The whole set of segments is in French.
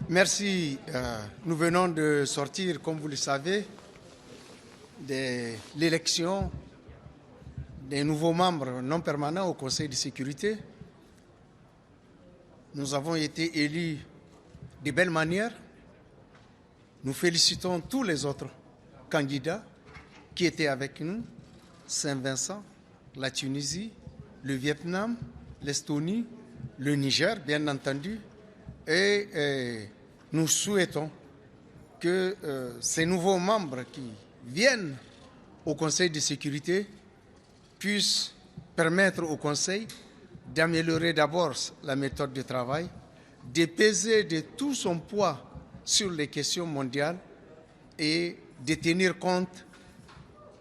Merci. Nous venons de sortir, comme vous le savez, de l'élection des nouveaux membres non permanents au Conseil de sécurité. Nous avons été élus de belle manière. Nous félicitons tous les autres candidats qui étaient avec nous, Saint-Vincent, la Tunisie, le Vietnam, l'Estonie, le Niger, bien entendu, et nous souhaitons que ces nouveaux membres qui viennent au Conseil de sécurité puissent permettre au Conseil d'améliorer d'abord la méthode de travail, de peser de tout son poids sur les questions mondiales et de tenir compte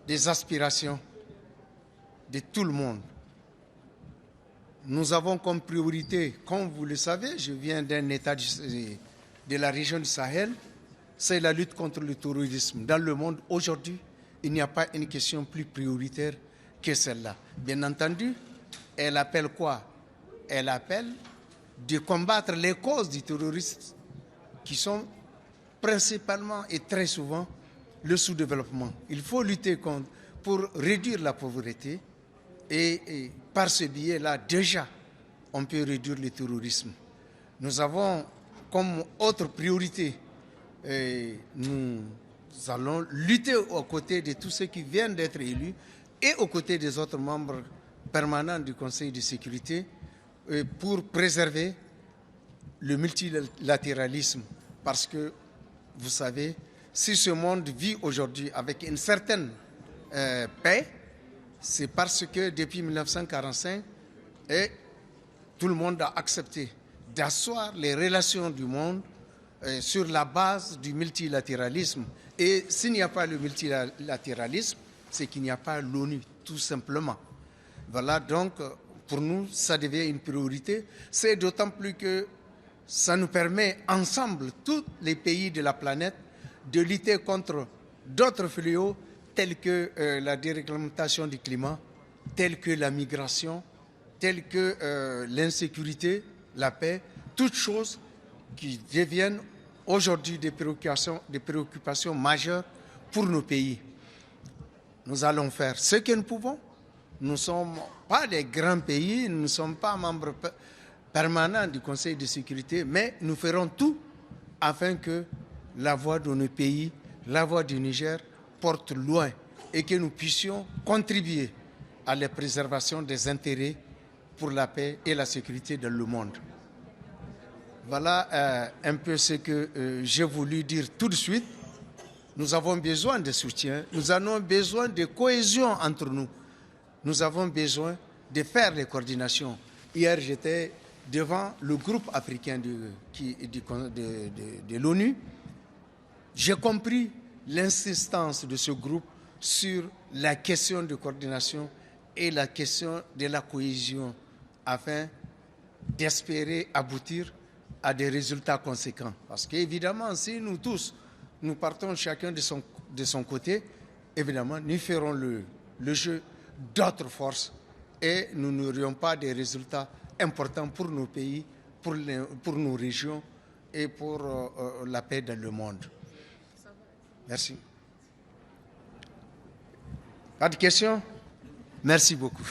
des aspirations de tout le monde. Nous avons comme priorité, comme vous le savez, je viens d'un État de la région du Sahel, c'est la lutte contre le terrorisme. Dans le monde, aujourd'hui, il n'y a pas une question plus prioritaire que celle-là. Bien entendu, elle appelle quoi? Elle appelle de combattre les causes du terrorisme qui sont principalement et très souvent le sous-développement. Il faut lutter pour réduire la pauvreté et par ce biais-là, déjà, on peut réduire le terrorisme. Nous avons comme autre priorité, nous allons lutter aux côtés de tous ceux qui viennent d'être élus et aux côtés des autres membres permanents du Conseil de sécurité pour préserver le multilatéralisme. Parce que, vous savez, si ce monde vit aujourd'hui avec une certaine paix, c'est parce que depuis 1945, tout le monde a accepté d'asseoir les relations du monde sur la base du multilatéralisme. Et s'il n'y a pas le multilatéralisme, c'est qu'il n'y a pas l'ONU, tout simplement. Voilà, donc, pour nous, ça devient une priorité. C'est d'autant plus que ça nous permet, ensemble, tous les pays de la planète, de lutter contre d'autres fléaux tels que la déréglementation du climat, tels que la migration, tels que l'insécurité, la paix, toutes choses qui deviennent aujourd'hui des préoccupations majeures pour nos pays. Nous allons faire ce que nous pouvons. Nous ne sommes pas des grands pays, nous ne sommes pas membres permanents du Conseil de sécurité, mais nous ferons tout afin que la voix de nos pays, la voix du Niger, porte loin et que nous puissions contribuer à la préservation des intérêts pour la paix et la sécurité dans le monde. Voilà un peu ce que j'ai voulu dire tout de suite. Nous avons besoin de soutien, nous avons besoin de cohésion entre nous. Nous avons besoin de faire les coordinations. Hier, j'étais devant le groupe africain de l'ONU. J'ai compris l'insistance de ce groupe sur la question de coordination et la question de la cohésion afin d'espérer aboutir à des résultats conséquents. Parce qu'évidemment, si nous tous, nous partons chacun de son côté, évidemment, nous ferons le jeu d'autres forces et nous n'aurions pas des résultats importants pour nos pays, pour nos régions et pour la paix dans le monde. Merci. Pas de questions? Merci beaucoup.